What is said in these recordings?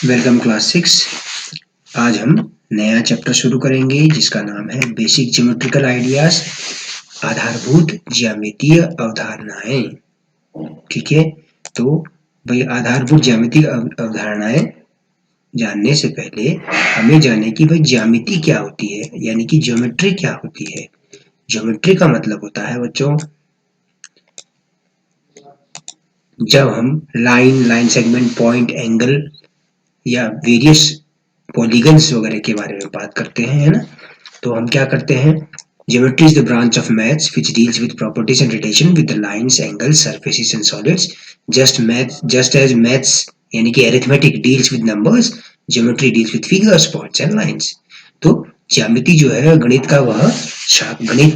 Welcome class 6। आज हम नया चैप्टर शुरू करेंगे जिसका नाम है बेसिक ज्योमेट्रिकल आइडियाज, आधारभूत ज्यामितीय अवधारणाएं। ठीक है, तो भाई आधारभूत ज्यामितीय अवधारणाएं जानने से पहले हमें जाने कि भाई ज्यामिति क्या होती है, यानी कि ज्योमेट्री क्या होती है। ज्योमेट्री का मतलब होता है बच्चों, जब हम लाइन सेगमेंट, पॉइंट, एंगल या वेरियस पॉलीगन्स वगैरह के बारे में बात करते हैं, है ना। तो हम क्या करते हैं, geometry is the branch of maths which deals with properties and relation with the lines, angles, surfaces and solids. Just as maths यानी कि arithmetic deals with numbers, geometry deals with figures, points and lines. तो ज्यामिति जो है गणित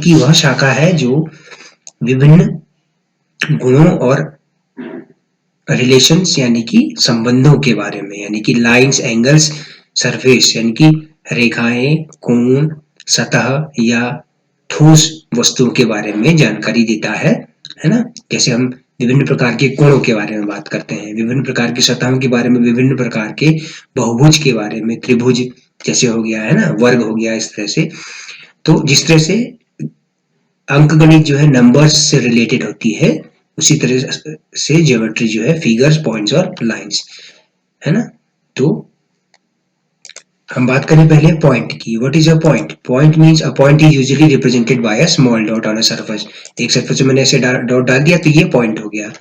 की वह शाखा है जो विभिन्न गुणों और रिलेशंस यानी कि संबंधों के बारे में, यानी कि लाइंस, एंगल्स, सरफेस यानी कि रेखाएं, कोण, सतह या ठोस वस्तुओं के बारे में जानकारी देता है ना। जैसे हम विभिन्न प्रकार के कोणों के बारे में बात करते हैं, विभिन्न प्रकार की सतहों के बारे में, विभिन्न प्रकार के बहुभुज के बारे में, त्रिभुज जैसे हो गया है ना, वर्ग हो गया, इस तरह से। तो जिस तरह से अंकगणित जो है नंबर्स से रिलेटेड होती है, उसी तरह से ज्योमेट्री जो है फिगर्स, पॉइंट्स और लाइंस, है ना। तो हम बात करें पहले पॉइंट की। What is a point? Point means a point is usually represented by a small dot on a surface. एक सरफेस में मैंने ऐसे डॉट डाल दिया तो ये पॉइंट हो गया।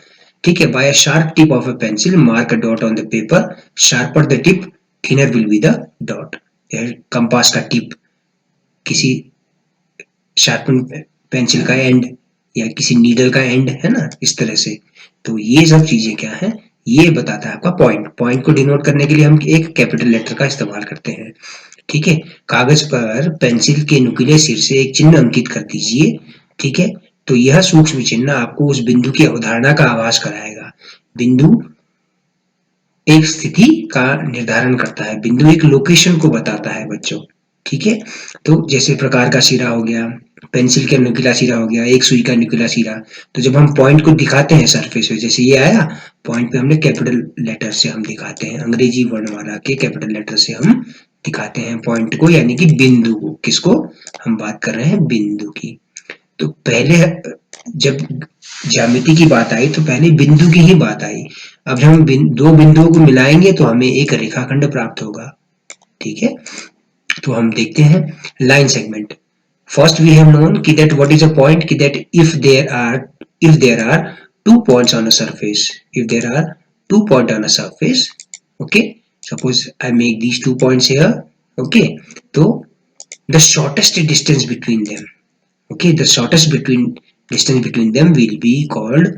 ठीक है, by a sharp tip of a pencil mark a dot on the paper, sharper the tip thinner will be the dot. Compass का टिप, किसी शार्पन पेंसिल का एंड या किसी नीडल का एंड, है ना, इस तरह से। तो ये सब चीजें क्या है, ये बताता है आपका पॉइंट। पॉइंट को डिनोट करने के लिए हम एक कैपिटल लेटर का इस्तेमाल करते हैं। ठीक है, कागज पर पेंसिल के नुकीले सिर से एक चिन्ह अंकित कर दीजिए। ठीक है, तो यह सूक्ष्म चिन्ह आपको उस बिंदु की अवधारणा का आभास कराएगा। बिंदु एक स्थिति का निर्धारण करता है, बिंदु एक लोकेशन को बताता है बच्चों। ठीक है, तो जैसे प्रकार का सिरा हो गया, पेंसिल का नुकीला सिरा हो गया, एक सुई का नुकीला सिरा। तो जब हम पॉइंट को दिखाते हैं सरफेस पे, जैसे ये आया पॉइंट पे, हमने कैपिटल लेटर से हम दिखाते हैं, अंग्रेजी वर्णमाला के कैपिटल लेटर से हम दिखाते हैं पॉइंट को, यानी कि बिंदु को। किसको हम बात कर रहे हैं? बिंदु की। तो पहले जब ज्यामिति की बात आई तो पहले बिंदु की ही बात आई। अब जब हम दो बिंदुओं को मिलाएंगे तो हमें एक रेखाखंड प्राप्त होगा। ठीक है, तो हम देखते हैं line segment. First we have known कि that what is a point, कि that if there are two points on a surface, if there are two points on a surface, okay, suppose I make these 2 points here, okay, so the shortest distance between them, okay, the shortest distance between them will be called,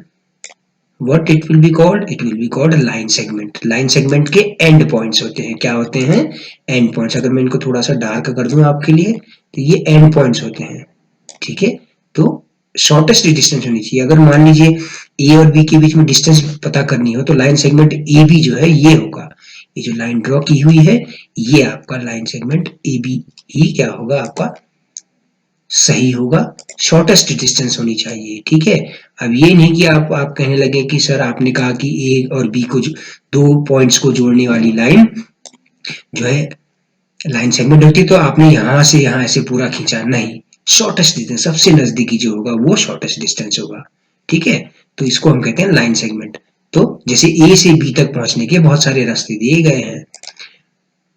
what it will be called, it will be called a line segment. line segment के end points होते हैं, क्या होते हैं? end points। अगर मैं इनको थोड़ा सा डार्क कर दूं आपके लिए तो ये end points होते हैं। ठीक है, तो शॉर्टेस्ट डिस्टेंस होनी चाहिए। अगर मान लीजिए ए और बी के बीच में डिस्टेंस पता करनी हो तो लाइन सेगमेंट ए बी जो है ये होगा। ये जो लाइन ड्रॉ की हुई है ये आपका लाइन सेगमेंट ए बी ही क्या होगा, आपका सही होगा। शॉर्टेस्ट डिस्टेंस होनी चाहिए। ठीक है, अब ये नहीं कि आप कहने लगे कि सर आपने कहा कि ए और बी को दो पॉइंट्स को जोड़ने वाली लाइन जो है लाइन सेगमेंट होती है तो आपने यहां से यहां ऐसे पूरा खींचा, नहीं। शॉर्टेस्ट डिस्टेंस, सबसे नजदीकी जो होगा वो शॉर्टेस्ट डिस्टेंस होगा। ठीक है, तो इसको हम कहते हैं लाइन सेगमेंट। तो जैसे ए से बी तक पहुंचने के बहुत सारे रास्ते दिए गए हैं,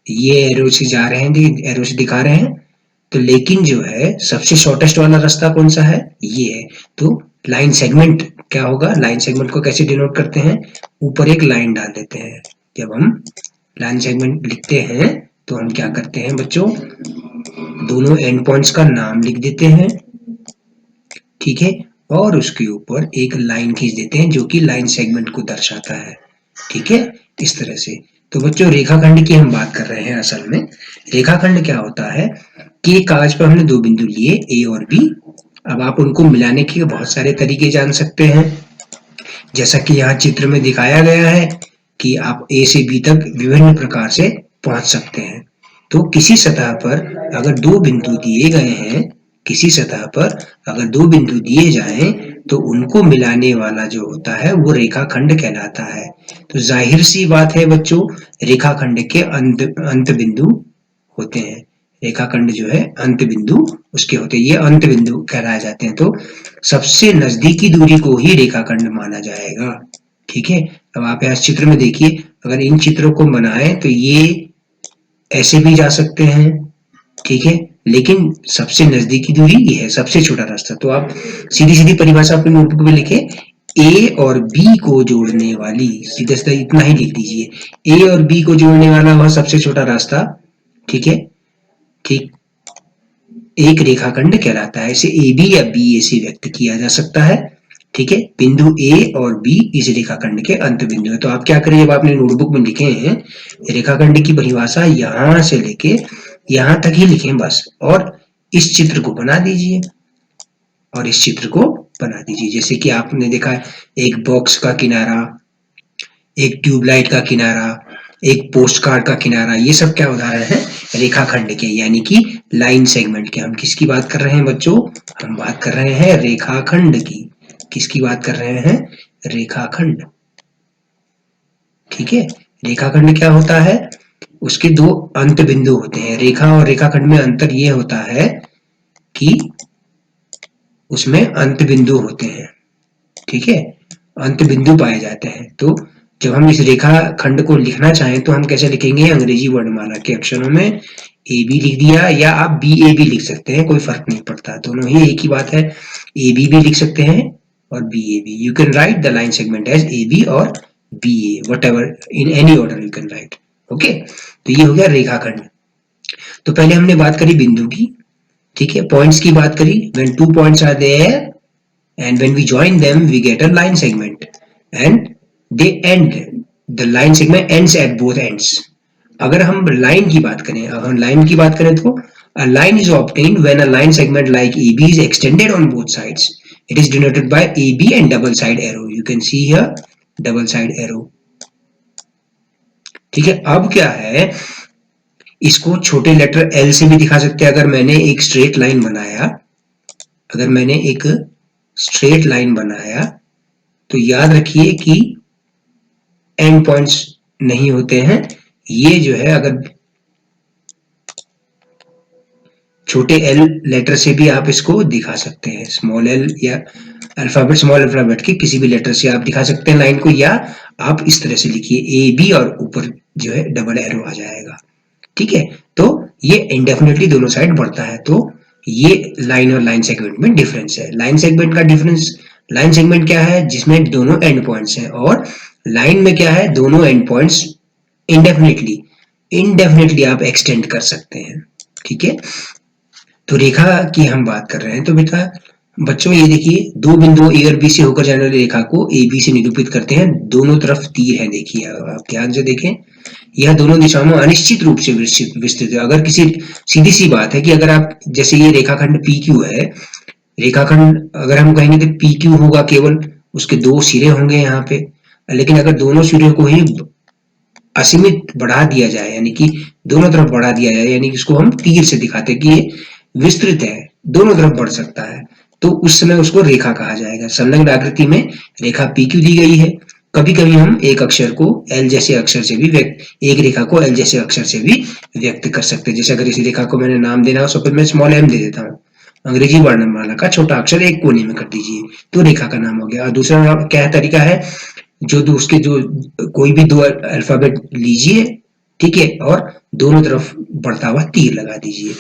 ये एरो से जा रहे हैं, एरो से दिखा रहे हैं, तो लेकिन जो है सबसे शॉर्टेस्ट वाला रास्ता कौन सा है? ये है। तो लाइन सेगमेंट क्या होगा, लाइन सेगमेंट को कैसे डिनोट करते हैं? ऊपर एक लाइन डाल देते हैं। जब हम लाइन सेगमेंट लिखते हैं तो हम क्या करते हैं बच्चों, दोनों एंड पॉइंट्स का नाम लिख देते हैं। ठीक है, और उसके ऊपर एक लाइन खींच देते हैं जो कि लाइन सेगमेंट को दर्शाता है। ठीक है, इस तरह से। तो बच्चों रेखाखंड की हम बात कर रहे हैं। असल में रेखाखंड क्या होता है कि एक कागज पर हमने दो बिंदु लिए ए और बी। अब आप उनको मिलाने के बहुत सारे तरीके जान सकते हैं, जैसा कि यहाँ चित्र में दिखाया गया है कि आप ए से बी तक विभिन्न प्रकार से पहुंच सकते हैं। तो किसी सतह पर अगर दो बिंदु दिए गए हैं, किसी सतह पर अगर दो बिंदु दिए जाएं तो उनको मिलाने वाला जो होता है वो रेखाखंड कहलाता है। तो जाहिर सी बात है बच्चों, रेखाखंड के अंत बिंदु होते हैं। रेखाखंड जो है अंत बिंदु उसके होते हैं, ये अंत बिंदु कहलाए जाते हैं। तो सबसे नजदीकी दूरी को ही रेखाखंड माना जाएगा। ठीक है, अब आप यहाँ चित्र में देखिए, अगर इन चित्रों को बनाए तो ये ऐसे भी जा सकते हैं, ठीक है, लेकिन सबसे नजदीकी दूरी ये है, सबसे छोटा रास्ता। तो आप सीधी सीधी परिभाषा अपनी नोटबुक में लिखे, ए और बी को जोड़ने वाली, सीधा सीधा इतना ही लिख दीजिए, ए और बी को जोड़ने वाला वह सबसे छोटा रास्ता, ठीक है, ठीक, एक रेखाखंड कहलाता है। इसे ए बी या बी ए से व्यक्त किया जा सकता है। ठीक है, बिंदु ए और बी इस रेखाखंड के अंत बिंदु है। तो आप क्या करिए, जब आपने नोटबुक में लिखे हैं रेखाखंड की परिभाषा यहां से लेके यहां तक ही लिखें बस, और इस चित्र को बना दीजिए, और इस चित्र को बना दीजिए। जैसे कि आपने देखा एक बॉक्स का किनारा, एक ट्यूबलाइट का किनारा, एक पोस्ट कार्ड का किनारा, ये सब क्या उदाहरण है रेखाखंड के, यानी कि लाइन सेगमेंट के। हम किसकी बात कर रहे हैं बच्चों, हम बात कर रहे हैं रेखाखंड की। किसकी बात कर रहे हैं, रेखाखंड। ठीक है, रेखाखंड क्या होता है, उसके दो अंत बिंदु होते हैं। रेखा और रेखाखंड में अंतर ये होता है कि उसमें अंत बिंदु होते हैं। ठीक है, अंत बिंदु पाए जाते हैं। तो जब हम इस रेखाखंड को लिखना चाहें तो हम कैसे लिखेंगे, अंग्रेजी वर्णमाला के अक्षरों में ए बी लिख दिया, या आप बी ए बी लिख सकते हैं, कोई फर्क नहीं पड़ता, दोनों ही एक ही बात है। ए बी भी लिख सकते हैं और B A B, you can write the line segment as A B और B A, whatever in any order you can write. Okay, तो ये हो गया रेखाखंड। तो पहले हमने बात करी बिंदु की, ठीक है, पॉइंट्स की बात करी, when two points are there and when we join them we get a line segment and they end, the line segment ends at both ends. अगर हम लाइन की बात करें, अगर हम लाइन की बात करें तो a line is obtained when a line segment like AB is extended on both sides. It is denoted by AB and double side arrow. You can see here double side arrow. ठीक है, अब क्या है, इसको छोटे letter L से भी दिखा सकते हैं। अगर मैंने एक स्ट्रेट लाइन बनाया, अगर मैंने एक स्ट्रेट लाइन बनाया तो याद रखिए कि एंड पॉइंट्स नहीं होते हैं। ये जो है, अगर छोटे एल लेटर से भी आप इसको दिखा सकते हैं, स्मॉल एल या अल्फाबेट, स्मॉल अल्फाबेट के किसी भी लेटर से आप दिखा सकते हैं लाइन को, या आप इस तरह से लिखिए ए बी और ऊपर जो है डबल एरो आ जाएगा। ठीक है, तो ये इंडेफिनेटली दोनों साइड बढ़ता है। तो ये लाइन और लाइन सेगमेंट में डिफरेंस है। लाइन सेगमेंट का डिफरेंस, लाइन सेगमेंट क्या है, जिसमें दोनों एंड पॉइंट्स हैं, और लाइन में क्या है, दोनों एंड पॉइंट्स इंडेफिनेटली इंडेफिनेटली आप एक्सटेंड कर सकते हैं। ठीक है, तो रेखा की हम बात कर रहे हैं। तो बेटा बच्चों ये देखिए, दो बिंदु ए और बी से होकर जाने वाली रेखा को ए बी से निरूपित करते हैं। दोनों तरफ तीर है, देखिए आप ध्यान से देखें, यह दोनों दिशाओं में अनिश्चित रूप से विस्तृत है। अगर किसी, सीधी सी बात है कि अगर आप, जैसे ये रेखाखंड पी क्यू है, रेखाखंड अगर हम कहेंगे तो पी क्यू होगा, केवल उसके दो सिरे होंगे यहाँ पे, लेकिन अगर दोनों सिरे को ही असीमित बढ़ा दिया जाए, यानी कि दोनों तरफ बढ़ा दिया जाए, यानी कि इसको हम तीर से दिखाते हैं कि ये विस्तृत है, दोनों तरफ बढ़ सकता है, तो उस समय उसको रेखा कहा जाएगा। संलग्न आकृति में रेखा पी क्यू दी गई है। कभी कभी हम एक अक्षर को एल जैसे अक्षर से भी एक रेखा को एल जैसे अक्षर से भी व्यक्त कर सकते हैं। जैसे अगर इस रेखा को मैंने नाम देना हो, सो फिर मैं स्मॉल एम दे देता हूँ, अंग्रेजी वर्णमाला का छोटा अक्षर एक कोने में कर दीजिए, तो रेखा का नाम हो गया। और दूसरा क्या तरीका है, जो उसके जो कोई भी दो अल्फाबेट लीजिए, ठीक है, और दोनों तरफ बढ़ता हुआ तीर लगा दीजिए।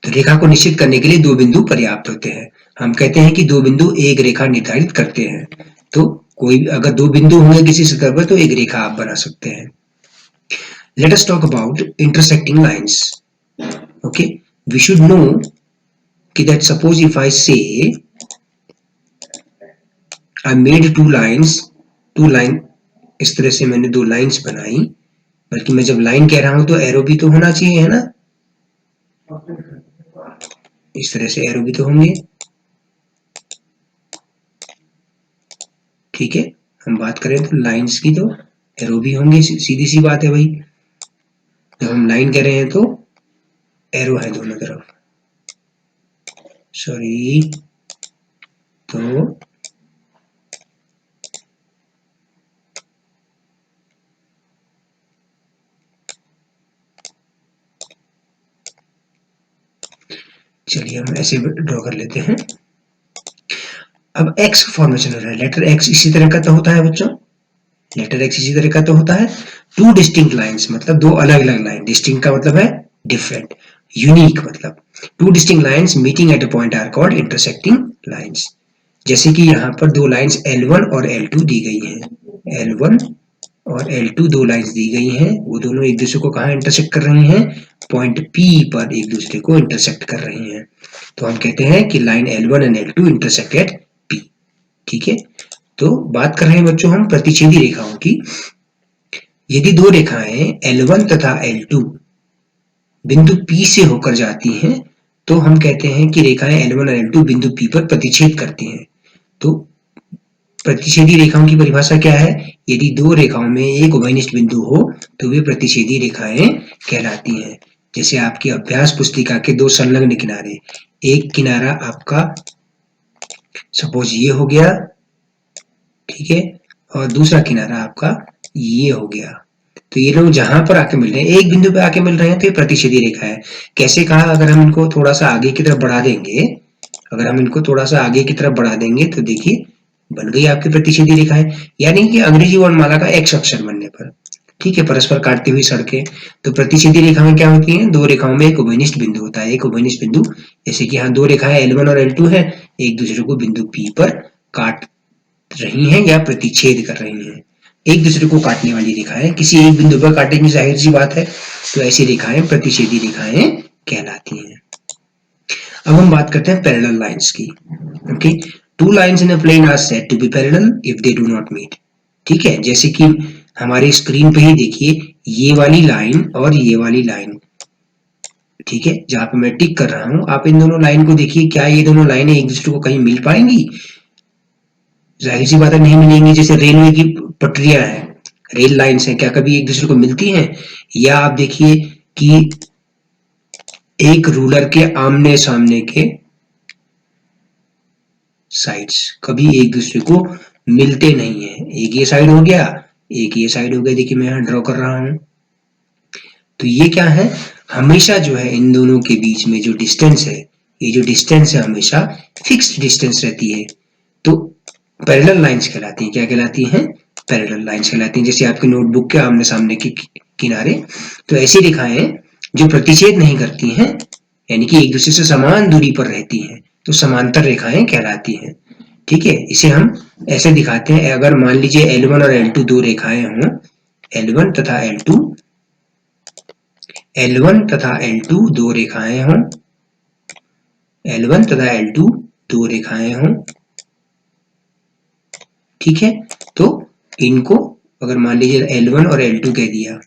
तो रेखा को निश्चित करने के लिए दो बिंदु पर्याप्त होते हैं। हम कहते हैं कि दो बिंदु एक रेखा निर्धारित करते हैं। तो कोई अगर दो बिंदु होंगे किसी सतह पर तो एक रेखा आप बना सकते हैं। Let us talk about intersecting lines. Okay, we should know that suppose if I say I made two lines, इस तरह से मैंने दो लाइंस बनाई, बल्कि मैं जब लाइन कह रहा हूं तो एरो भी तो होना चाहिए, है ना, इस तरह से एरो भी तो होंगे। ठीक है, हम बात करें तो लाइंस की तो एरो भी होंगे, सीधी सी बात है भाई। जब हम लाइन कह रहे हैं तो एरो है दोनों तरफ, सॉरी। तो चलिए हम ऐसे ड्रॉ कर लेते हैं। अब एक्स फॉर्मेशन हो रहा है, लेटर एक्स इसी तरह का तो होता है बच्चों, लेटर एक्स इसी तरह का तो होता है। टू डिस्टिंक्ट लाइंस मतलब दो अलग अलग लाइन, डिस्टिंक्ट का मतलब है डिफरेंट, यूनिक मतलब। Two distinct lines meeting at a point are called intersecting lines. जैसे कि यहाँ पर दो लाइंस L1 और L2 दी गई हैं, L1 और L2 दो लाइंस दी गई हैं, वो दोनों एक दूसरे को कहाँ इंटरसेक्ट कर रही हैं, पॉइंट P पर एक दूसरे को इंटरसेक्ट कर रही हैं। तो हम कहते हैं कि line L1 and L2 intersect at P। ठीक है, तो बात कर रहे हैं बच्चों हम प्रतिच्छेदी रेखाओं की। यदि दो रेखाएं L1 तथा L2 बिंदु P से होकर जाती हैं तो हम कहते हैं कि रेखाएं L1 और L2 बिंदु P पर प्रतिच्छेद करती हैं। तो प्रतिच्छेदी रेखाओं की परिभाषा क्या है, यदि दो रेखाओं में एक उभयनिष्ठ बिंदु हो तो वे प्रतिच्छेदी रेखाएं कहलाती हैं। जैसे आपकी अभ्यास पुस्तिका के दो संलग्न किनारे, एक किनारा आपका सपोज ये हो गया, ठीक है, और दूसरा किनारा आपका ये हो गया, तो ये लोग जहां पर आके मिल रहे हैं, एक बिंदु पे आके मिल रहे हैं, तो ये प्रतिच्छेदी रेखा है। कैसे कहा, अगर हम इनको थोड़ा सा आगे की तरफ बढ़ा देंगे, अगर हम इनको थोड़ा सा आगे की तरफ बढ़ा देंगे तो देखिए बन गई आपकी प्रतिच्छेदी रेखा है, यानी कि अंग्रेजी वर्णमाला का एक्स अक्षर बनने पर, ठीक है, परस्पर काटती हुई सड़कें। तो प्रतिच्छेदी रेखा में क्या होती है, दो रेखाओं में एक उभयनिष्ठ बिंदु होता है, एक उभयनिष्ठ बिंदु, जैसे कि यहाँ दो रेखाएं L1 और L2 है, एक दूसरे को बिंदु P पर काट रही हैं या प्रतिच्छेद कर रही हैं। एक दूसरे को काटने वाली रेखाएं किसी एक बिंदु पर काटेंगी, जाहिर सी बात है, तो ऐसी रेखाएं प्रतिच्छेदी रेखाएं कहलाती हैं। अब हम बात करते हैं पैरेलल लाइंस की। Okay, two lines in a plane are said to be parallel if they do not meet. ठीक है, जैसे कि हमारी स्क्रीन पे ही देखिए, ये वाली लाइन और ये वाली लाइन, ठीक है, जहां पे मैं टिक कर रहा हूं, आप इन दोनों लाइन को देखिए, क्या ये दोनों लाइनें एक दूसरे को कहीं मिल पाएंगी, जाहिर सी बात है नहीं मिलेंगी। जैसे रेलवे की पटरियां हैं, रेल लाइंस हैं, क्या कभी एक दूसरे को मिलती हैं? या आप देखिए कि एक रूलर के आमने सामने के साइड्स कभी एक दूसरे को मिलते नहीं है, एक ये साइड हो गया, एक ये साइड हो गया, देखिए मैं यहाँ ड्रॉ कर रहा हूं। तो ये क्या है, हमेशा जो है इन दोनों के बीच में जो डिस्टेंस है, ये जो डिस्टेंस है हमेशा फिक्स्ड डिस्टेंस रहती है, तो पैरेलल लाइंस कहलाती हैं। क्या कहलाती हैं? पैरेलल लाइंस कहलाती हैं। जैसे आपके नोटबुक के आमने सामने के किनारे, तो ऐसी रेखाएं जो प्रतिच्छेद नहीं करती हैं, यानी कि एक दूसरे से समान दूरी पर रहती हैं, तो समांतर रेखाएं कहलाती हैं। ठीक है, इसे हम ऐसे दिखाते हैं, अगर मान लीजिए L1 और L2 दो रेखाएं हों, L1 तथा L2, L1 तथा L2 दो रेखाएं हों, L1 तथा L2 दो रेखाएं हों, ठीक है, तो इनको अगर मान लीजिए L1 और L2 कह दिया,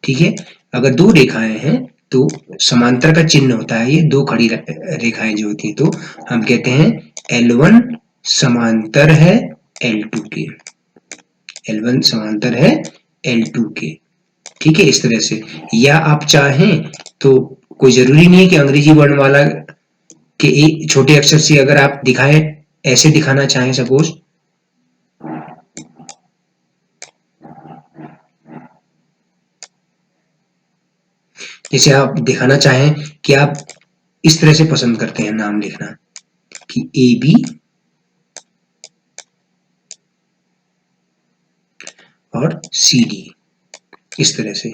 ठीक है, अगर दो रेखाएं हैं तो समांतर का चिन्ह होता है, ये दो खड़ी रेखाएं जो होती है, तो हम कहते हैं L1 समांतर है L2 के, L1 समांतर है L2 के, ठीक है, इस तरह से। या आप चाहें तो कोई जरूरी नहीं है कि अंग्रेजी वर्णमाला के एक छोटे अक्षर से अगर आप दिखाएं, ऐसे दिखाना चाहें, सपोज जैसे आप दिखाना चाहें कि आप इस तरह से पसंद करते हैं नाम लिखना कि AB और CD, इस तरह से।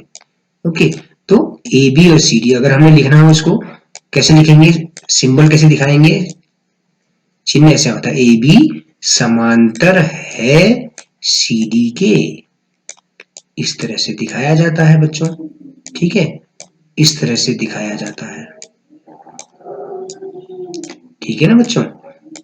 ओके, तो AB और CD अगर हमें लिखना हो, इसको कैसे लिखेंगे, सिंबल कैसे दिखाएंगे, चिन्ह ऐसे होता है, AB समांतर है CD के, इस तरह से दिखाया जाता है बच्चों, ठीक है, इस तरह से दिखाया जाता है, ठीक है ना बच्चों,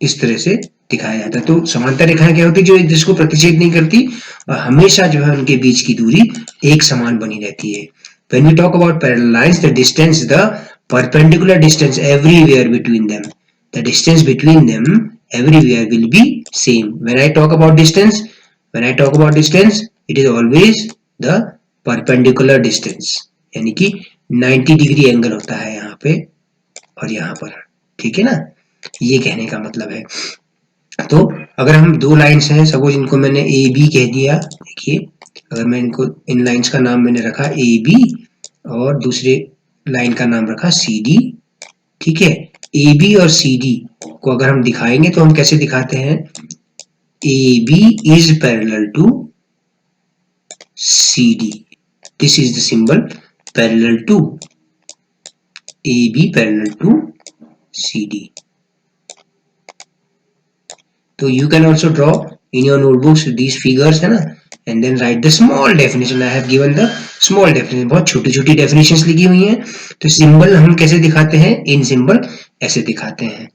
इस तरह से दिखाया जाता है। तो समांतर रेखाएं क्या होती है, जो एक दूसरे को प्रतिच्छेद नहीं करती और हमेशा जो है उनके बीच की दूरी एक समान बनी रहती है। When we talk about parallel lines, the distance, the perpendicular distance everywhere between them, the distance between them everywhere will be same. When I talk about distance, it is always the perpendicular distance, यानी कि 90 degree angle होता है यहाँ पे और यहाँ पर, ठीक है ना, ये कहने का मतलब है। तो अगर हम दो लाइन्स हैं, सपोज इनको मैंने ए बी कह दिया, देखिए अगर मैं इनको इन लाइन्स का नाम मैंने रखा ए बी और दूसरे लाइन का नाम रखा सी डी, ठीक है। ए बी और सी डी को अगर हम दिखाएंगे तो हम कैसे दिखाते हैं, A B is parallel to C D, this is the symbol parallel to A B parallel to C D. तो you can also draw in your notebooks these figures, है ना, and then write the small definition. I have given the small definition, बहुत छोटी छोटी definitions लिखी हुई हैं। तो सिंबल हम कैसे दिखाते हैं, इन सिंबल ऐसे दिखाते हैं,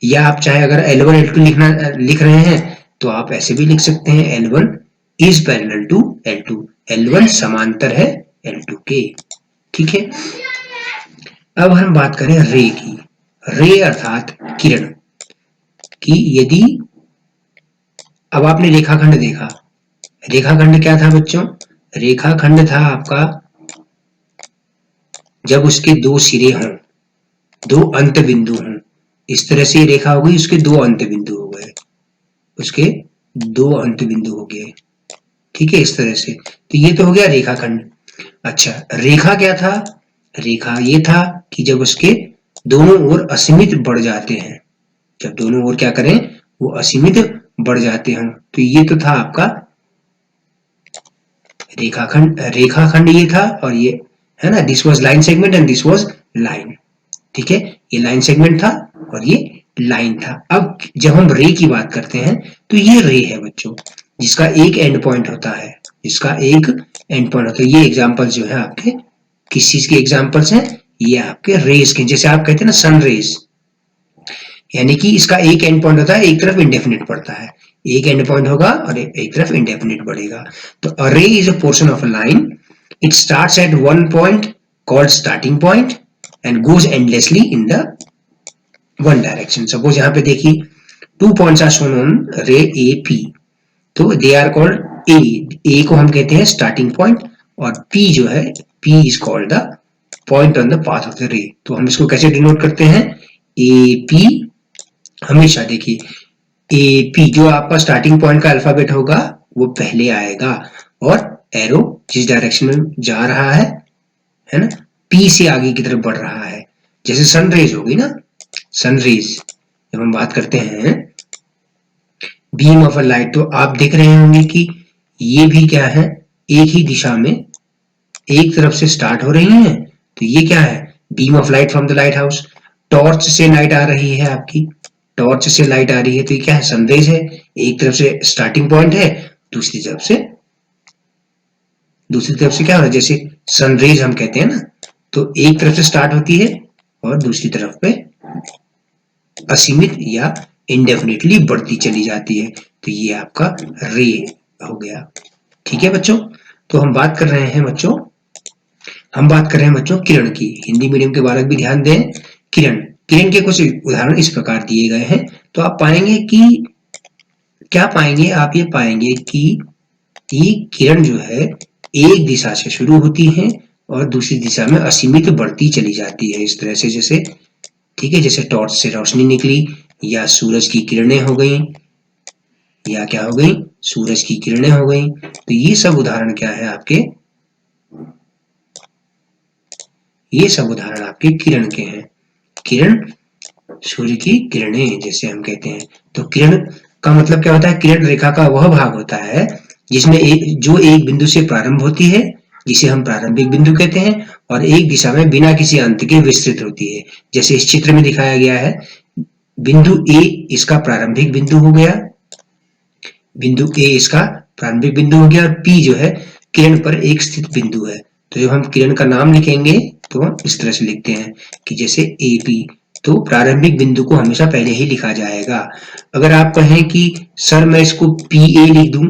या आप चाहे अगर L1 L2 लिख रहे हैं तो आप ऐसे भी लिख सकते हैं, L1 is parallel to L2, L1 समांतर है L2 के, ठीक है। अब हम बात करें रे की, रे अर्थात किरण की। यदि अब आपने रेखाखंड देखा, रेखाखंड क्या था बच्चों, रेखाखंड था आपका जब उसके दो सिरे हों, दो अंत बिंदु हों, इस तरह से रेखा हो गई, उसके दो अंत बिंदु हो गए, उसके दो अंत बिंदु हो गए, ठीक है, इस तरह से। तो ये तो हो गया रेखाखंड। अच्छा, रेखा क्या था, रेखा ये था कि जब उसके दोनों ओर असीमित बढ़ जाते हैं, जब दोनों ओर क्या करें, वो असीमित बढ़ जाते हैं, तो ये तो था आपका रेखाखंड। रेखाखंड ये था, और ये है ना, this was line segment and this was line, ठीक है, ये लाइन सेगमेंट था और ये लाइन था। अब जब हम रे की बात करते हैं तो ये रे है बच्चों, जिसका एक एंड पॉइंट होता है, जिसका एक एंड पॉइंट होता है। ये एग्जांपल जो है आपके किस चीज के एग्जांपल्स हैं, ये आपके रेज के, जैसे आप कहते हैं ना सन रेज, यानी कि इसका एक एंड पॉइंट होता है, एक तरफ इंडेफिनिट पड़ता है, एक एंड पॉइंट होगा और एक तरफ इंडेफिनिट बढ़ेगा। तो a ray is a portion of a line, it starts at one point called starting point and goes endlessly in the one direction. Suppose यहाँ पे देखिए two points are shown on ray A P, तो they are called a को हम कहते हैं starting point, और P जो है, P is called the point on the path of the रे। तो हम इसको कैसे डिनोट करते हैं, ए पी, हमेशा देखिए ए पी जो आपका स्टार्टिंग पॉइंट का अल्फाबेट होगा वो पहले आएगा, और एरो जिस डायरेक्शन में जा रहा है ना, पी से आगे की तरफ बढ़ रहा है। जैसे सनरेज होगी ना, सनरेज जब हम बात करते हैं बीम ऑफ अ लाइट, तो आप देख रहे होंगे कि ये भी क्या है, एक ही दिशा में एक तरफ से स्टार्ट हो रही है। तो ये क्या है, beam of light from the light house, torch से लाइट आ रही है आपकी, टॉर्च से लाइट आ रही है, तो ये क्या है, सनरेज है। एक तरफ से स्टार्टिंग पॉइंट है, दूसरी तरफ से क्या हो रहा है, जैसे सनरेज हम कहते हैं ना, तो एक तरफ से स्टार्ट होती है और दूसरी तरफ पे असीमित या इंडेफिनिटली बढ़ती चली जाती है। तो ये आपका रे हो गया, ठीक है बच्चों। तो हम बात कर रहे हैं बच्चों, किरण की। हिंदी मीडियम के बालक भी ध्यान दें, किरण के कुछ उदाहरण इस प्रकार दिए गए हैं। तो आप पाएंगे कि क्या पाएंगे, आप ये पाएंगे कि ये किरण जो है एक दिशा से शुरू होती है और दूसरी दिशा में असीमित बढ़ती चली जाती है, इस तरह से, जैसे ठीक है, जैसे टॉर्च से रोशनी निकली, या सूरज की किरणें हो गई, या क्या हो गई, सूरज की किरणें हो गई। तो ये सब उदाहरण क्या है आपके, ये सब उदाहरण आपके किरण के हैं। किरण, सूर्य की किरणें जैसे हम कहते हैं। तो किरण का मतलब क्या होता है, किरण रेखा का वह भाग होता है जिसमें जो एक बिंदु से प्रारंभ होती है, जिसे हम प्रारंभिक बिंदु कहते हैं, और एक दिशा में बिना किसी अंत के विस्तृत होती है। जैसे इस चित्र में दिखाया गया है, बिंदु ए इसका प्रारंभिक बिंदु हो गया, बिंदु ए इसका प्रारंभिक बिंदु हो गया, और पी जो है किरण पर एक स्थित बिंदु है। तो जब हम किरण का नाम लिखेंगे तो हम इस तरह से लिखते हैं कि जैसे ए पी, तो प्रारंभिक बिंदु को हमेशा पहले ही लिखा जाएगा। अगर आप कहें कि सर मैं इसको पी ए लिख दूं,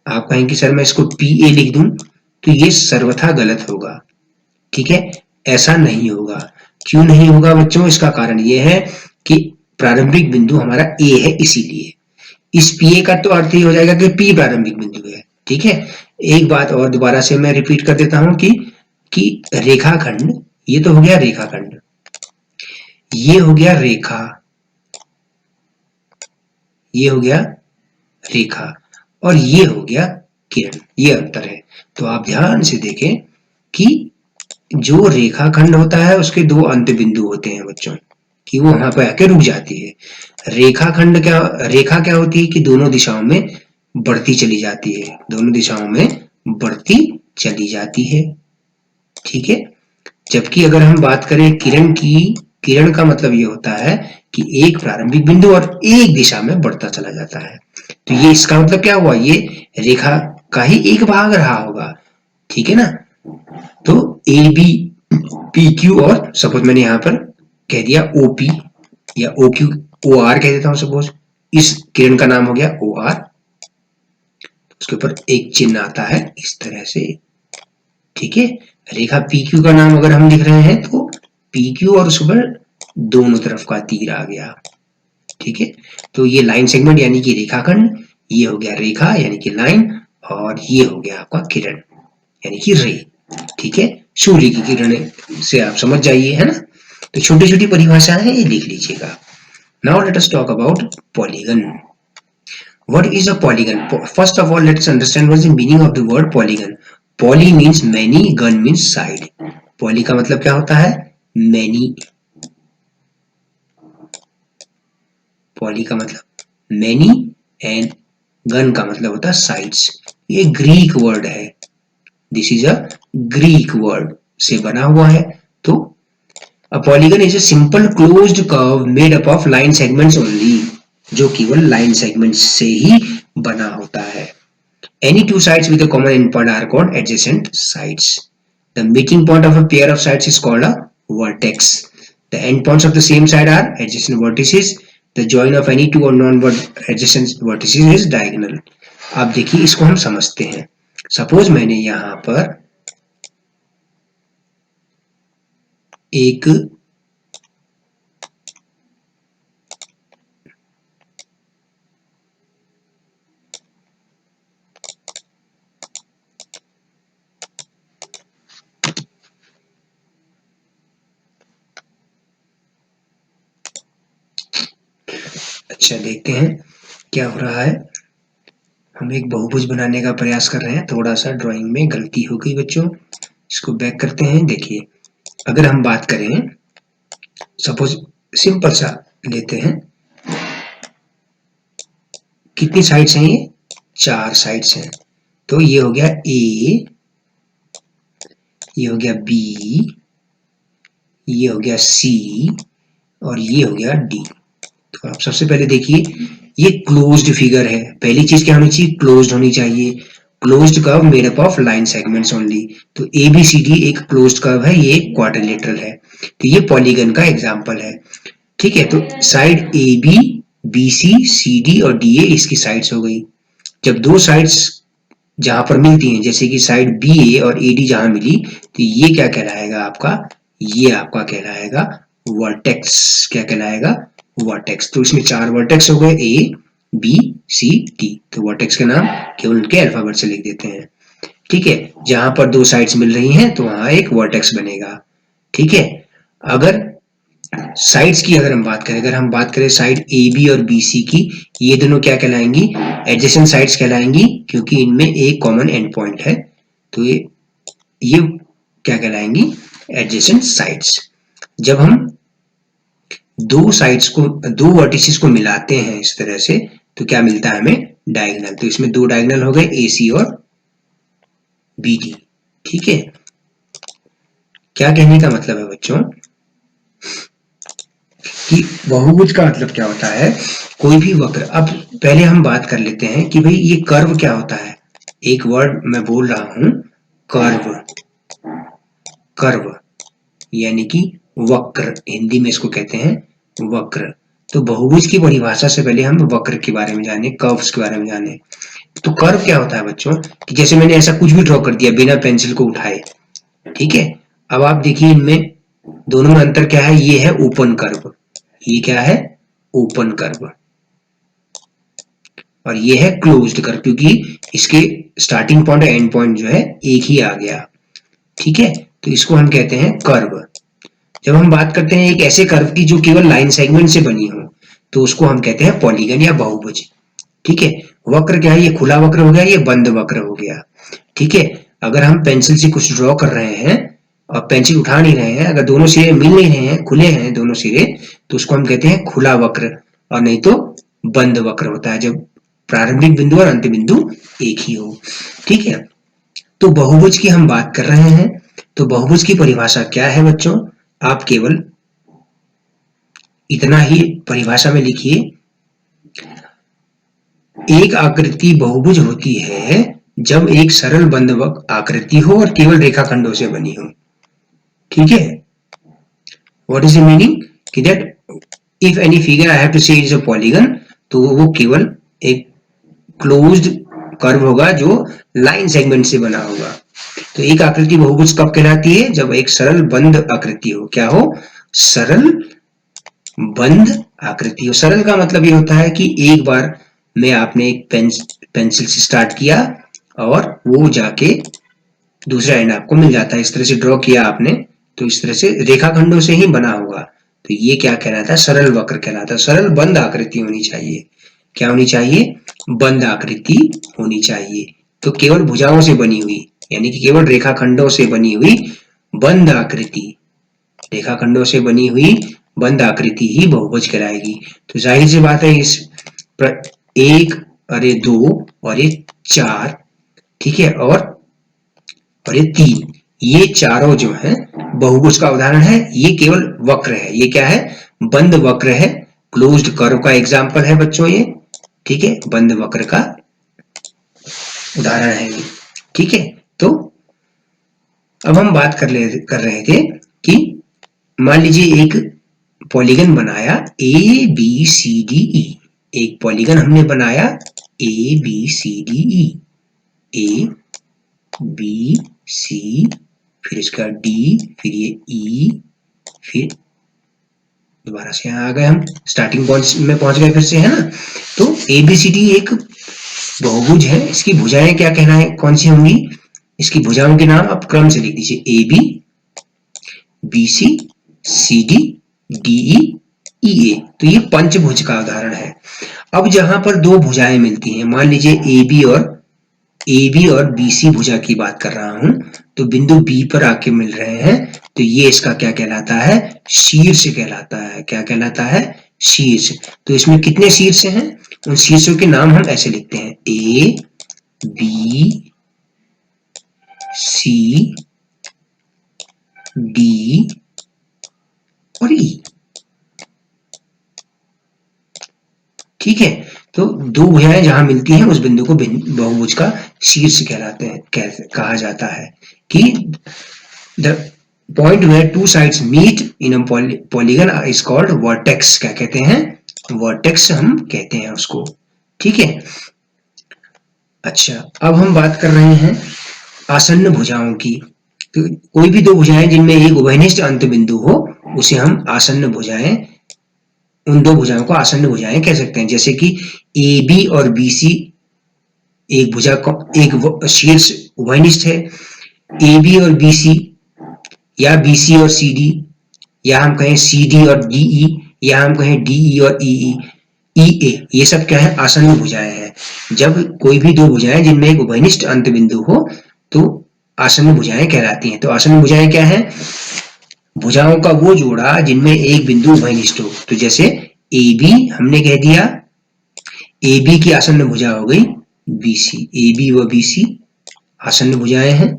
आप कहें कि सर मैं इसको पी ए लिख दूं, तो ये सर्वथा गलत होगा, ठीक है, ऐसा नहीं होगा। क्यों नहीं होगा बच्चों, इसका कारण यह है कि प्रारंभिक बिंदु हमारा ए है, इसीलिए इस पी ए का तो अर्थ ही हो जाएगा कि पी प्रारंभिक बिंदु है, ठीक है। एक बात और दोबारा से मैं रिपीट कर देता हूं कि रेखाखंड, ये तो हो गया रेखाखंड, ये हो गया रेखा, ये हो गया रेखा और ये हो गया किरण, ये अंतर है। तो आप ध्यान से देखें कि जो रेखाखंड होता है उसके दो अंत बिंदु होते हैं बच्चों, कि वो वहां पर आके रुक जाती है। रेखा क्या होती है कि दोनों दिशाओं में बढ़ती चली जाती है, दोनों दिशाओं में बढ़ती चली जाती है, ठीक है। जबकि अगर हम बात करें किरण की, किरण का मतलब ये होता है कि एक प्रारंभिक बिंदु और एक दिशा में बढ़ता चला जाता है। तो ये इसका मतलब क्या हुआ, ये रेखा का ही एक भाग रहा होगा, ठीक है ना। तो ए बी पी क्यू और सपोज मैंने यहां पर कह दिया ओ पी या ओ क्यू, ओ आर कह देता हूं सपोज, इस किरण का नाम हो गया ओ आर, उसके ऊपर एक चिन्ह आता है इस तरह से, ठीक है। रेखा पी क्यू का नाम अगर हम लिख रहे हैं तो पी क्यू और उसके ऊपर दोनों तरफ का तीर आ गया, ठीक है। तो ये लाइन सेगमेंट यानी कि रेखाखंड, ये हो गया रेखा यानी कि लाइन, और ये हो गया आपका किरण यानी कि रे, ठीक है। सूर्य की किरणें से आप समझ जाइए, है ना। तो छोटी छोटी परिभाषाएं हैं, ये लिख लीजिएगा। Now let us talk about polygon. What is a polygon? First of all, let's understand what is the meaning of the word polygon. Poly means many, gun means side. Poly का मतलब क्या होता है, many. Poly का मतलब many and gun का मतलब होता है sides. ये ग्रीक वर्ड है, this is a Greek word से बना हुआ है। तो a polygon is a simple closed curve made up of line segments only, जो केवल लाइन सेगमेंट से ही बना होता है। Any two sides with a common endpoint are called adjacent sides. The meeting point of a pair of sides is called a vertex. The endpoints of the same side are adjacent vertices. The join of any two or non-adjacent vertices is diagonal. अब देखिए इसको हम समझते हैं। Suppose मैंने यहां पर एक अच्छा देखते हैं क्या हो रहा है। हम एक बहुभुज बनाने का प्रयास कर रहे हैं, थोड़ा सा ड्राइंग में गलती हो गई बच्चों, इसको बैक करते हैं। देखिए अगर हम बात करें, सपोज सिंपल सा लेते हैं, कितनी साइड्स हैं, ये 4 साइड्स हैं। तो ये हो गया ए, ये हो गया बी, ये हो गया सी और ये हो गया डी। तो आप सबसे पहले देखिए ये क्लोज्ड फिगर है, पहली चीज क्या होनी चाहिए, क्लोज्ड होनी चाहिए। Closed curve made up of line segments only. तो ए बी सी डी एक क्लोज्ड कर्व है, ये क्वाड्रिलेटरल है, तो ये पॉलीगन का एग्जांपल है, ठीक है। तो side A B, B C, C D और डी ए इसकी साइड्स हो गई। जब दो साइड्स जहां पर मिलती हैं, जैसे कि साइड बी ए और ए डी जहां मिली, तो ये क्या कहलाएगा आपका, ये आपका कहलाएगा वर्टेक्स। क्या कहलाएगा, वर्टेक्स। तो इसमें 4 वर्टेक्स हो गए, ए बी सी डी। तो वर्टेक्स के नाम केवल उनके अल्फाबेट से लिख देते हैं, ठीक है। जहां पर दो साइड्स मिल रही हैं तो वहां एक वर्टेक्स बनेगा, ठीक है। अगर साइड्स की अगर हम बात करें, अगर हम बात करें साइड ए बी और बी सी की, ये दोनों क्या कहलाएंगी, एडजेसेंट साइड्स कहलाएंगी, क्योंकि इनमें एक कॉमन एंड पॉइंट है। तो ये क्या कहलाएंगी, एडजेसेंट साइड्स। जब हम दो साइड्स को, दो वर्टिसेस को मिलाते हैं इस तरह से, तो क्या मिलता है हमें, डायगोनल। तो इसमें 2 डायगोनल हो गए, ए सी और बी डी, ठीक है। क्या कहने का मतलब है बच्चों कि बहुभुज का मतलब क्या होता है, कोई भी वक्र। अब पहले हम बात कर लेते हैं कि भाई ये कर्व क्या होता है। एक वर्ड मैं बोल रहा हूं, कर्व। कर्व यानी कि वक्र, हिंदी में इसको कहते हैं वक्र। तो बहुभुज की परिभाषा से पहले हम वक्र के बारे में जाने, कर्व्स के बारे में जाने। तो कर्व क्या होता है बच्चों, कि जैसे मैंने ऐसा कुछ भी ड्रॉ कर दिया बिना पेंसिल को उठाए, ठीक है। अब आप देखिए इनमें दोनों में अंतर क्या है, ये है ओपन कर्व, ये क्या है, ओपन कर्व, और ये है क्लोज्ड कर्व, क्योंकि इसके स्टार्टिंग पॉइंट और एंड पॉइंट जो है एक ही आ गया, ठीक है। तो इसको हम कहते हैं कर्व। जब हम बात करते हैं एक ऐसे कर्व की जो केवल लाइन सेगमेंट से बनी हो, तो उसको हम कहते हैं पॉलीगन या बहुभुज। ठीक है, वक्र क्या है, ये खुला वक्र हो गया, ये बंद वक्र हो गया। ठीक है, अगर हम पेंसिल से कुछ ड्रॉ कर रहे हैं और पेंसिल उठा नहीं रहे हैं, अगर दोनों सिरे मिल नहीं रहे हैं, खुले हैं दोनों सिरे, तो उसको हम कहते हैं खुला वक्र, और नहीं तो बंद वक्र होता है जब प्रारंभिक बिंदु और अंत बिंदु एक ही हो। ठीक है, तो बहुभुज की हम बात कर रहे हैं। तो बहुभुज की परिभाषा क्या है बच्चों, आप केवल इतना ही परिभाषा में लिखिए, एक आकृति बहुभुज होती है जब एक सरल बंद आकृति हो और केवल रेखाखंडों से बनी हो। ठीक है, व्हाट इज द मीनिंग कि that if any figure I have to say is a polygon, तो वो केवल एक क्लोज्ड कर्व होगा जो लाइन सेगमेंट से बना होगा। तो एक आकृति बहुभुज कब कहलाती है, जब एक सरल बंद आकृति हो। क्या हो, सरल बंद आकृति हो। सरल का मतलब ये होता है कि एक बार में आपने एक पेंसिल से स्टार्ट किया और वो जाके दूसरा एंड आपको मिल जाता है। इस तरह से ड्रॉ किया आपने, तो इस तरह से रेखाखंडों से ही बना होगा, तो ये क्या कहलाता है, सरल वक्र कहलाता है। सरल बंद आकृति होनी चाहिए। क्या होनी चाहिए, बंद आकृति होनी चाहिए। तो केवल भुजाओं से बनी हुई, यानी कि केवल रेखाखंडों से बनी हुई बंद आकृति, रेखाखंडों से बनी हुई बंद आकृति ही बहुभुज कहलाएगी। तो जाहिर सी बात है, इस एक और ये दो और ये चार, ठीक है, और ये तीन, ये चारों जो है बहुभुज का उदाहरण है। ये केवल वक्र है, ये क्या है, बंद वक्र है, क्लोज्ड कर्व का एग्जांपल है बच्चों ये। ठीक है, बंद वक्र का उदाहरण है ये। ठीक है, तो अब हम बात कर रहे थे कि मान लीजिए एक पॉलीगन बनाया ए बी सी डी ई, एक पॉलीगन हमने बनाया A B C D E, A B C, फिर इसका डी, फिर ये ई, फिर दोबारा से यहाँ आ गए, हम स्टार्टिंग पॉइंट में पहुंच गए फिर से, है ना। तो ए बी सी डी एक बहुभुज है। इसकी भुजाएं क्या कहना है, कौन सी होंगी, इसकी भुजाओं के नाम आप क्रम से लिख दीजिए, A B, B C, C D, D E, E A. तो ये पंचभुज का उदाहरण है। अब जहां पर दो भुजाएं मिलती हैं, मान लीजिए ए बी और बी सी भुजा की बात कर रहा हूं, तो बिंदु बी पर आके मिल रहे हैं, तो ये इसका क्या कहलाता है, शीर्ष कहलाता है। क्या कहलाता है, शीर्ष। तो इसमें कितने शीर्ष हैं, उन शीर्षों के नाम हम ऐसे लिखते हैं, ए बी सी डी और ई। ठीक है, तो दो भुजाएं जहां मिलती हैं उस बिंदु को बहुभुज का शीर्ष कहलाते हैं, कहा जाता है कि the point where two sides meet in a polygon is called vertex. क्या कहते हैं, वर्टेक्स हम कहते हैं उसको। ठीक है, अच्छा, अब हम बात कर रहे हैं आसन्न भुजाओं की। तो कोई भी दो भुजाएं जिनमें एक उभयनिष्ठ अंत बिंदु हो, उसे हम आसन्न भुजाएं, उन दो भुजाओं को आसन्न भुजाएं कह सकते हैं। जैसे कि ए बी और बी सी, एक भुजा एक शीर्ष उभयनिष्ठ है, ए बी और बी सी, या बी सी और सी डी, या हम कहें सी डी और डी ई, या हम कहें डी ई और ई ए, ये सब क्या है, आसन्न भुजाएं हैं। जब कोई भी दो भुजाएं जिनमें एक उभयनिष्ठ अंत बिंदु हो, तो आसन्न भुजाएं कहलाती हैं। तो आसन्न भुजाएं क्या है, भुजाओं का वो जोड़ा जिनमें एक बिंदु उभयनिष्ठ हो। तो जैसे ए बी हमने कह दिया, ए बी की आसन्न भुजा हो गई बी सी, ए बी व बी सी आसन्न भुजाएं हैं।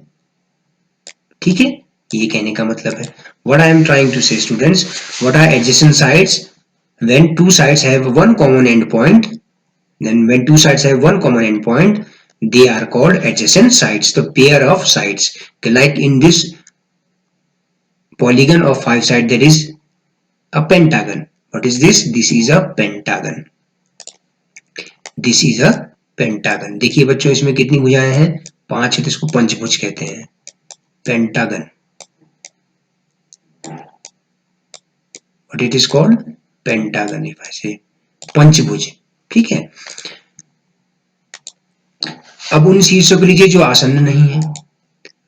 ठीक है, ये कहने का मतलब है। What I am trying to say students, what are adjacent sides when two sides have one common end point, then when two sides have one common end point, they are called adjacent sides, the pair of sides. Like in this polygon of 5 sides, there is a pentagon. What is this? This is a pentagon. This is a pentagon. देखिए बच्चों, इसमें कितनी भुजाएं हैं, 5 है, तो इसको पंचभुज कहते हैं, pentagon. What it is called? Pentagon. if I say पंचभुज। ठीक है, अब उन शीर्षों को लीजिए जो आसन्न नहीं है।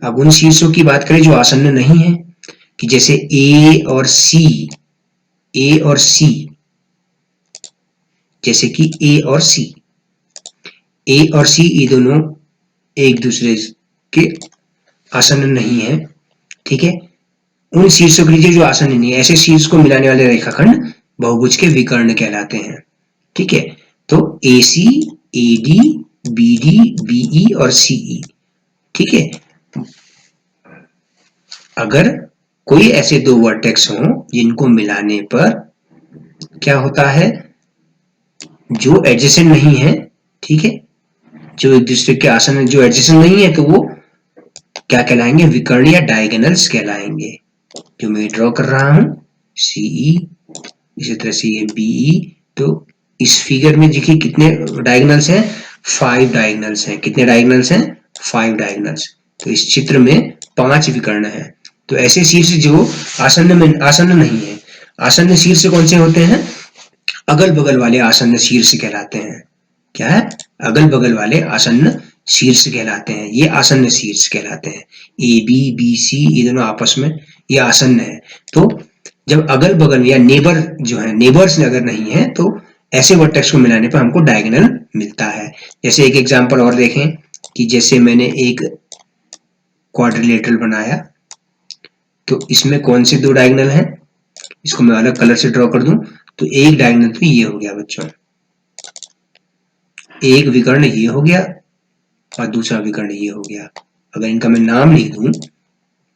अब उन शीर्षों की बात करें जो आसन्न नहीं है, कि जैसे ए और सी, ए और सी, जैसे कि ए और सी। ए और सी ये दोनों एक दूसरे के आसन्न नहीं है, ठीक है। उन शीर्षों के लीजिए जो आसन्न नहीं है, ऐसे शीर्ष को मिलाने वाले रेखाखंड बहुभुज के विकर्ण कहलाते हैं, ठीक है। तो A C, A D, B D, B E और सीई, ठीक है। अगर कोई ऐसे दो वर्टेक्स हों जिनको मिलाने पर क्या होता है, जो एडजेसेंट नहीं है, ठीक है, जो एक दूसरे के आसन्न, जो एडजेसेंट नहीं है, तो वो क्या कहलाएंगे, विकर्ण या डायगोनल्स कहलाएंगे। जो मैं ड्रॉ कर रहा हूं सीई, इसी तरह से ये बीई। तो इस फिगर में देखिए कितने डायगोनल्स हैं, 5 डायगोनल्स हैं। कितने डायगोनल्स हैं, 5 डायगोनल्स। तो इस चित्र में 5 विकर्ण हैं। तो ऐसे शीर्ष जो आसन्न नहीं है, आसन्न शीर्ष कौन से होते हैं, अगल बगल वाले आसन्न शीर्ष कहलाते हैं। क्या है, अगल बगल वाले आसन्न शीर्ष कहलाते हैं, ये आसन्न शीर्ष कहलाते हैं। ए बी, बी सी ये दोनों आपस में ये आसन्न है। तो जब अगल बगल या नेबर जो है, नेबर्स अगर नहीं है, तो ऐसे वर्टेक्स को मिलाने पर हमको डायगोनल मिलता है। जैसे एक एग्जांपल और देखें कि जैसे मैंने एक क्वाड्रिलेटरल बनाया, तो इसमें कौन से दो डायगोनल हैं, इसको मैं अलग कलर से ड्रॉ कर दूं, तो एक डायगोनल तो ये हो गया बच्चों, एक विकर्ण ये हो गया और दूसरा विकर्ण ये हो गया। अगर इनका मैं नाम लिख दूं,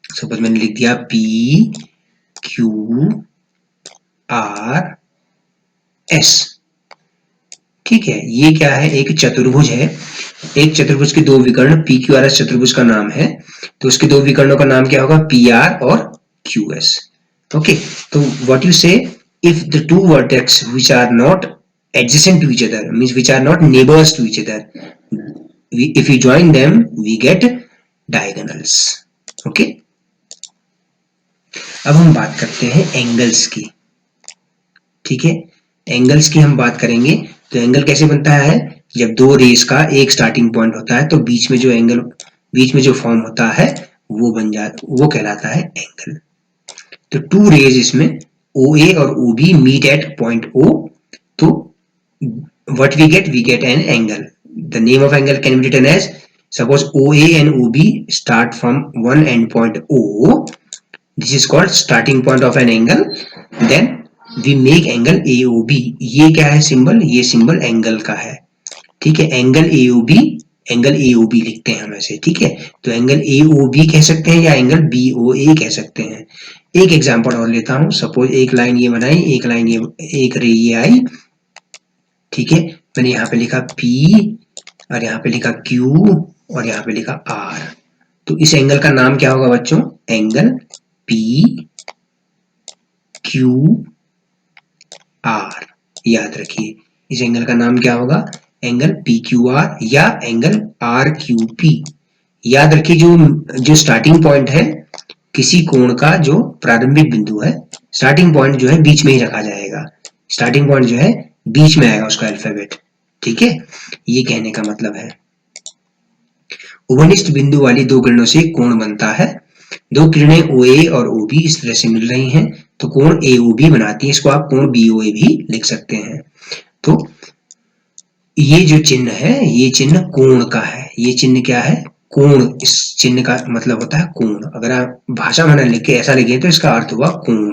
सपोज मैंने लिख दिया पी क्यू आर एस, ठीक है। ये क्या है, एक चतुर्भुज है। एक चतुर्भुज के दो विकर्ण पी क्यू आर एस चतुर्भुज का नाम है, तो उसके दो विकर्णों का नाम क्या होगा, पी आर और क्यू एस। ओके, तो व्हाट यू से, if the two vertex which are not adjacent to each other, means which are not neighbors to each other, if we join them we get diagonals. okay, अब हम बात करते हैं angles की, ठीक है। एंगल्स की हम बात करेंगे तो एंगल कैसे बनता है, जब दो रेस का एक स्टार्टिंग पॉइंट होता है तो बीच में जो एंगल, बीच में जो फॉर्म होता है वो कहलाता है एंगल। तो टू रेज इसमें OA और OB meet at point O, तो what we get an angle. The name of angle can be written as, suppose OA and OB start from one end point O, this is called starting point of an angle, then we make angle AOB. ये क्या है symbol, ये symbol angle का है, ठीक है। Angle AOB लिखते हैं हम ऐसे, ठीक है। तो एंगल AOB कह सकते हैं या एंगल BOA कह सकते हैं। एक एग्जांपल और लेता हूं, सपोज एक लाइन ये बनाई, एक लाइन ये, एक रे ये आई, ठीक है। मैंने यहाँ पे लिखा P और यहाँ पे लिखा Q और यहाँ पे लिखा R। तो इस एंगल का नाम क्या होगा बच्चों, एंगल PQR। याद रखिए इस एंगल का नाम क्या होगा, एंगल PQR या एंगल RQP। याद रखिए जो स्टार्टिंग पॉइंट है किसी कोण का, जो प्रारंभिक बिंदु है, स्टार्टिंग पॉइंट जो है बीच में ही रखा जाएगा, स्टार्टिंग पॉइंट जो है बीच में आएगा उसका अल्फाबेट, ठीक है। ये कहने का मतलब है उभनिष्ठ बिंदु वाली दो किरणों से कोण बनता है। दो किरणें OA और OB इस तरह से मिल रही हैं तो कोण AOB बनाती है, इसको आप कोण BOA भी लिख सकते हैं। तो ये जो चिन्ह है, ये चिन्ह कोण का है। ये चिन्ह क्या है, कोण। इस चिन्ह का मतलब होता है कोण। अगर आप भाषा में लिख के ऐसा लिखे तो इसका अर्थ हुआ कोण,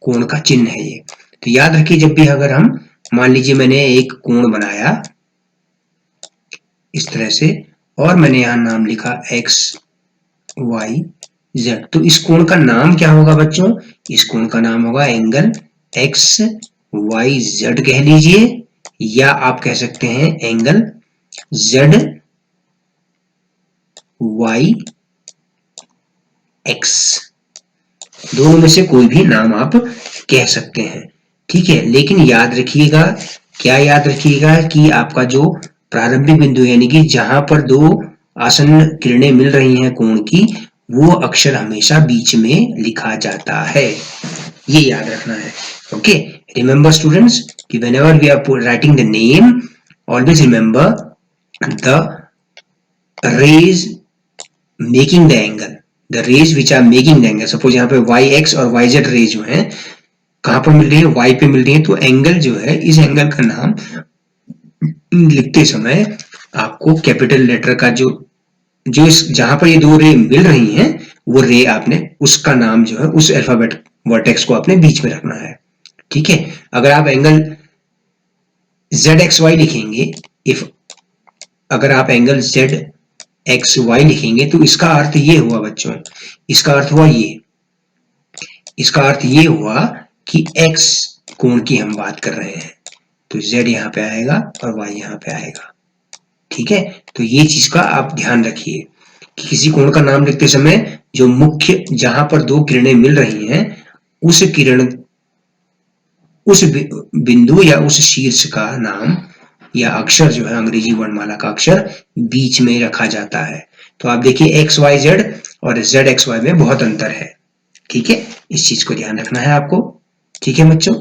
कोण का चिन्ह है ये। तो याद रखिए जब भी अगर हम, मान लीजिए मैंने एक कोण बनाया इस तरह से और मैंने यहां नाम लिखा XYZ, तो इस कोण का नाम क्या होगा बच्चों, इस कोण का नाम होगा एंगल XYZ कह लीजिए, या आप कह सकते हैं एंगल ZYX। दोनों में से कोई भी नाम आप कह सकते हैं, ठीक है। लेकिन याद रखिएगा, क्या याद रखिएगा कि आपका जो प्रारंभिक बिंदु यानी कि जहां पर दो आसन्न किरणें मिल रही हैं कोण की, वो अक्षर हमेशा बीच में लिखा जाता है, ये याद रखना है। ओके, रिमेंबर स्टूडेंट्स कि whenever we are writing the name, always remember the rays making the angle, the rays which are making the angle। Suppose यहाँ पे YX और YZ रे जो हैं, कहां पर मिल रही है, y पे मिल रही है, तो एंगल जो है, इस एंगल का नाम लिखते समय आपको कैपिटल लेटर का जो जो इस जहां पर ये दो रे मिल रही हैं, वो रे आपने उसका नाम जो है उस अल्फाबेट वर्टेक्स को आपने बीच में रखना है। ठीक है, अगर आप एंगल ZXY लिखेंगे, इफ अगर आप एंगल ZXY लिखेंगे तो इसका अर्थ ये हुआ बच्चों, इसका अर्थ हुआ ये, इसका अर्थ ये हुआ कि x कोण की हम बात कर रहे हैं, तो Z यहाँ पे आएगा और Y यहाँ पे आएगा। ठीक है, तो ये चीज का आप ध्यान रखिए कि किसी कोण का नाम लिखते समय जो मुख्य जहां पर दो किरणें मिल रही हैं, उस किरण उस बिंदु या उस शीर्ष का नाम या अक्षर जो है अंग्रेजी वर्णमाला का अक्षर बीच में रखा जाता है। तो आप देखिए XYZ और ZXY में बहुत अंतर है। ठीक है, इस चीज को ध्यान रखना है आपको। ठीक है बच्चों,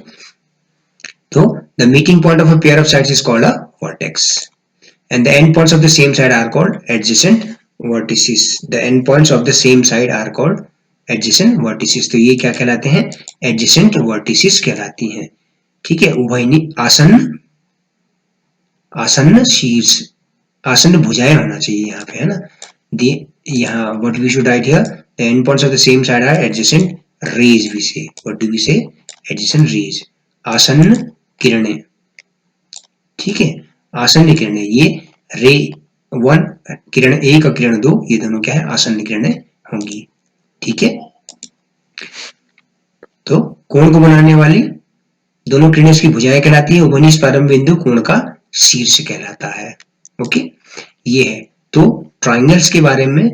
तो the meeting point of a pair of sides is called a vertex and the endpoints of the same side are called adjacent vertices. The endpoints of the same side are called adjacent vertices. तो ये क्या कहलाते हैं, adjacent vertices कहलाती हैं। ठीक है, उभयनी आसन्न, आसन्न शीर्ष, आसन्न भुजाएं होना चाहिए यहाँ पे, है ना। यहाँ what we should write here, the endpoints of the same side are adjacent rays we say. What do we say? Adjacent rays, आसन्न किरणें। ठीक है, आसन्न किरणें, ये रे 1 किरण 1 और किरण 2 ये दोनों क्या है, आसन्न किरणें होंगी। ठीक है, तो कोण को बनाने वाली दोनों किरणें उसकी भुजाएं कहलाती है, उभयनिष्ठ प्रारंभ बिंदु कोण का शीर्ष कहलाता है। ओके, ये है। तो ट्राइंगल्स के बारे में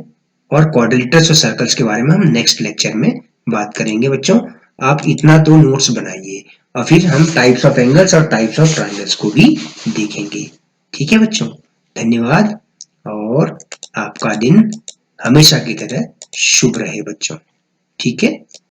और क्वाड्रिलेटरल्स और सर्कल्स के बारे में हम नेक्स्ट लेक्चर में बात करेंगे बच्चों। आप इतना तो नोट्स बनाइए और फिर हम टाइप्स ऑफ एंगल्स और टाइप्स ऑफ ट्राइंगल्स को भी देखेंगे। ठीक है बच्चों, धन्यवाद और आपका दिन हमेशा की तरह शुभ रहे बच्चों। ठीक है।